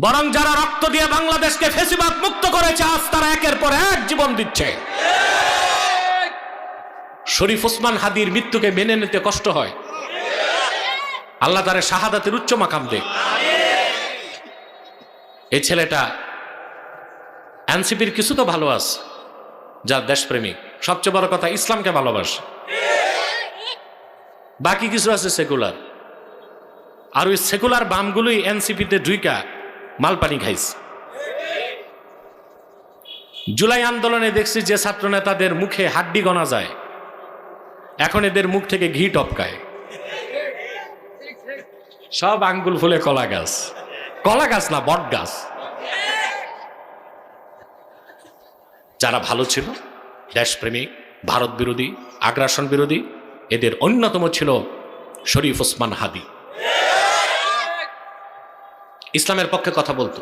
বরং যারা রক্ত দিয়ে বাংলাদেশকে ফ্যাসিবাদ মুক্ত করেছে আজ তারা একের পর এক জীবন দিচ্ছে। শরীফ ওসমান হাদির মৃত্যুকে মেনে নিতে কষ্ট হয়, আল্লাহ তারে শাহাদাতের উচ্চ মাকাম দেয়। এই ছেলেটা এনসিপির কিছু তো ভালো আছে, যার দেশপ্রেমিক, সবচেয়ে বড় কথা ইসলামকে ভালোবাসে। বাকি কিছু আছে সেকুলার, আর ওই সেকুলার বামগুলোই এনসিপিতে ঢুইকা মালপানি খাইছে। জুলাই আন্দোলনে দেখছি যে ছাত্র নেতাদের মুখে হাড্ডি গনা যায়, এখন এদের মুখ থেকে ঘি টপকায়। সব আঙ্গুল ফুলে কলা গাছ, কলা গাছ না বট গাছ। যারা ভালো ছিল, দেশপ্রেমিক, ভারত বিরোধী, আগ্রাসন বিরোধী, এদের অন্যতম ছিল শরীফ ওসমান হাদি। ইসলামের পক্ষে কথা বলতো,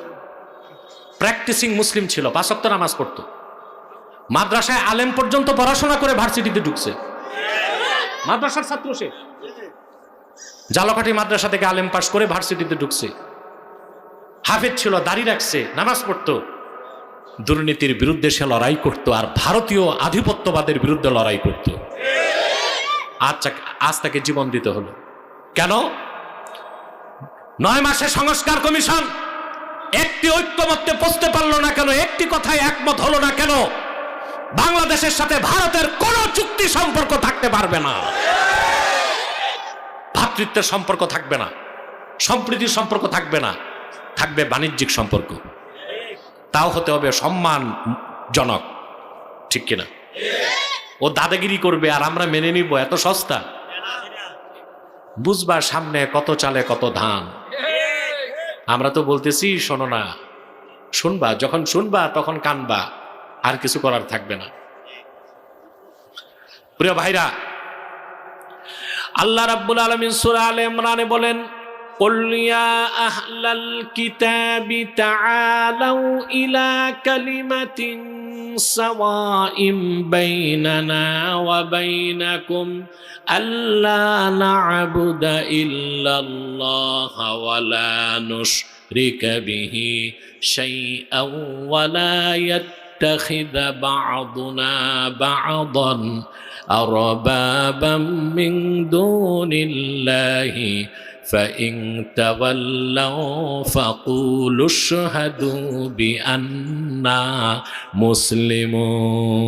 প্র্যাকটিসিং মুসলিম ছিল, 5 ওয়াক্ত নামাজ পড়তো, মাদ্রাসায় আলেম পর্যন্ত পড়াশোনা করে ভার্সিটিতে ঢুকছে। মাদ্রাসার ছাত্র সে, জালকাঠি মাদ্রাসা থেকে আলেম পাস করে ভার্সিটিতে ঢুকছে। হাফেজ ছিল, দাড়ি রাখছে, নামাজ পড়তো, দুর্নীতির বিরুদ্ধে সে লড়াই করত, আর ভারতীয় আধিপত্যবাদের বিরুদ্ধে লড়াই করত। আজ তাকে জীবন দিতে হলো কেন? 9 মাসে সংস্কার কমিশন একটি ঐক্যমত্যে পৌঁছতে পারলো না কেন? একটি কথায় একমত হলো না কেন? বাংলাদেশের সাথে ভারতের কোন চুক্তি সম্পর্ক থাকতে পারবে না, ভ্রাতৃত্বের সম্পর্ক থাকবে না, সম্প্রীতির সম্পর্ক থাকবে না, থাকবে বাণিজ্যিক সম্পর্ক। তাও হতে হবে সম্মানজনক, ঠিক কিনা? ও দাদাগিরি করবে আর আমরা মেনে নিব, এত সস্তা? বুঝবা সামনে কত চালে কত ধান। আমরা তো বলতেছি শোনো না, শুনবা, যখন শুনবা তখন কানবা, আর কিছু করার থাকবে না। প্রিয় ভাইরা, আল্লাহ রাব্বুল আলামিন সূরা আলে ইমরানে বলেন, قل يا أهل الكتاب تعالوا إلى كلمة سواء بيننا وبينكم ألا نعبد إلا الله ولا نشرك به شيئا ولا يتخذ بعضنا بعضا أربابا من دون الله فإن تولوا فقولوا اشهدوا بأننا মুসলিমুন।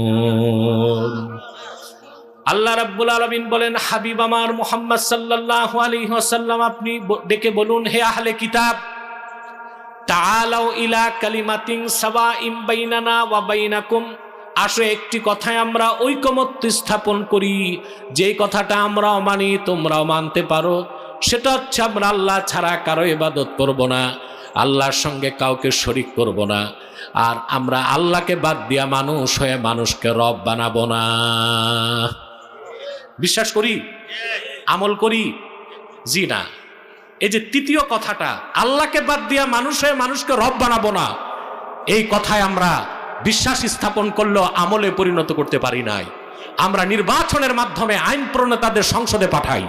আল্লাহ রাব্বুল আলামিন বলেন, হাবিব আমার মুহাম্মদ সাল্লাল্লাহু আলাইহি ওয়াসাল্লাম, আপনি ডেকে বলুন, হে আহলে কিতাব, তাআলাউ ইলা কালিমাতিন সাওয়াইম বাইনানা ওয়া বাইনাকুম, আসো একটি কথায় আমরা ঐকমত্য স্থাপন করি, যে কথাটা আমরাও মানি তোমরাও মানতে পারো। সেটা হচ্ছে আমরা আল্লাহ ছাড়া কারো ইবাদত করব না, আল্লাহর সঙ্গে কাউকে শরীক করব না, আর আমরা আল্লাহকে বাদ দিয়া মানুষ হয়ে মানুষকে রব বানাবো না। বিশ্বাস করি, আমল করি? জি না। এই যে তৃতীয় কথাটা, আল্লাহকে বাদ দিয়া মানুষ হয়ে মানুষকে রব বানাবো না, এই কথায় আমরা বিশ্বাস স্থাপন করলেও আমলে পরিণত করতে পারি নাই। আমরা নির্বাচনের মাধ্যমে আইন প্রণেতাদের সংসদে পাঠাই,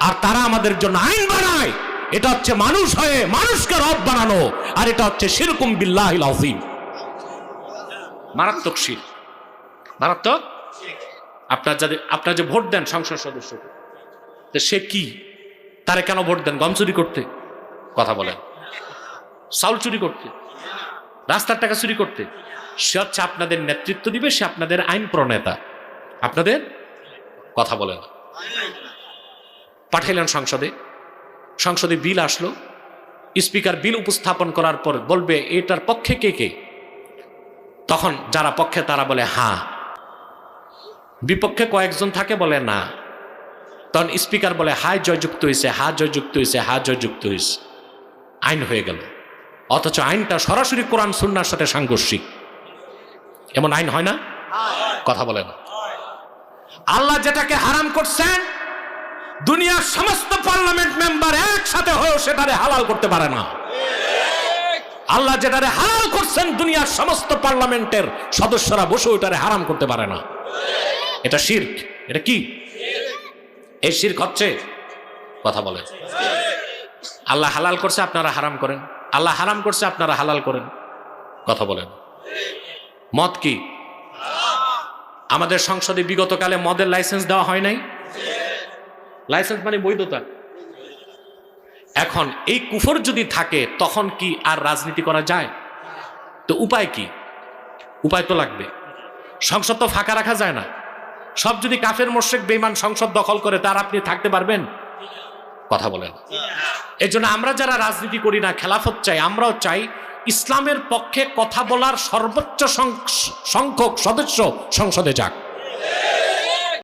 আর তারা আমাদের জন্য আইন বানায়। এটা হচ্ছে মানুষ হয়ে মানুষকে রব বানানো, আর এটা হচ্ছে শিরকুম বিল্লাহিল আযীম, মারাত্মক শিরক, মারাত্মক। আপনার যে ভোট দেন সংসদ সদস্যকে, তো সে কি, তারে কেন ভোট দেন? গম চুরি করতে? কথা বলেন। চাউল চুরি করতে? রাস্তার টাকা চুরি করতে? সে হচ্ছে আপনাদের নেতৃত্ব দিবে, সে আপনাদের আইন প্রণেতা, আপনাদের কথা বলেন। পাঠাইলেন সংসদে, সংসদে বিল আসলো, স্পিকার বিল উপস্থাপন করার পর বলবে এটার পক্ষে কে কে, তখন যারা পক্ষে তারা বলে হ্যাঁ, বিপক্ষে কয়েকজন থাকে বলে না, তখন স্পিকার বলে হায় জয়যুক্ত হয়েছে, হা জয়যুক্ত হয়েছে, হা জয়যুক্ত হয়েছে, আইন হয়ে গেল। অথচ আইনটা সরাসরি কোরআন সুন্নাহর সাথে সাংঘর্ষিক। এমন আইন হয় না? কথা বলে না। আল্লাহ যেটাকে হারাম করছেন, দুনিয়ার সমস্ত পার্লামেন্ট মেম্বার একসাথে হয়েও সেটারে হালাল করতে পারে না। আল্লাহ যেটারে হালাল করছেন, দুনিয়ার সমস্ত পার্লামেন্টের সদস্যরা বসে ওটারে হারাম করতে পারে না। এটা শিরক। এটা কি? এই শিরক হচ্ছে, কথা বলে। আল্লাহ হালাল করছে, আপনারা হারাম করেন। আল্লাহ হারাম করছে, আপনারা হালাল করেন। কথা বলেন। মদ কি আমাদের সংসদে বিগতকালে মদের লাইসেন্স দেওয়া হয় নাই? লাইসেন্স মানে বৈধতা। এখন এই কুফর যদি থাকে তখন কি আর রাজনীতি করা যায়? তো উপায় কি? উপায় তো লাগবে। সংসদ তো ফাঁকা রাখা যায় না। সব যদি কাফের মোশরিক বেঈমান সংসদ দখল করে, তার আপনি থাকতে পারবেন? কথা বলেন। এই জন্য আমরা যারা রাজনীতি করি না, খেলাফত চাই, আমরাও চাই ইসলামের পক্ষে কথা বলার সর্বোচ্চ সংখ্যক সদস্য সংসদে যাক।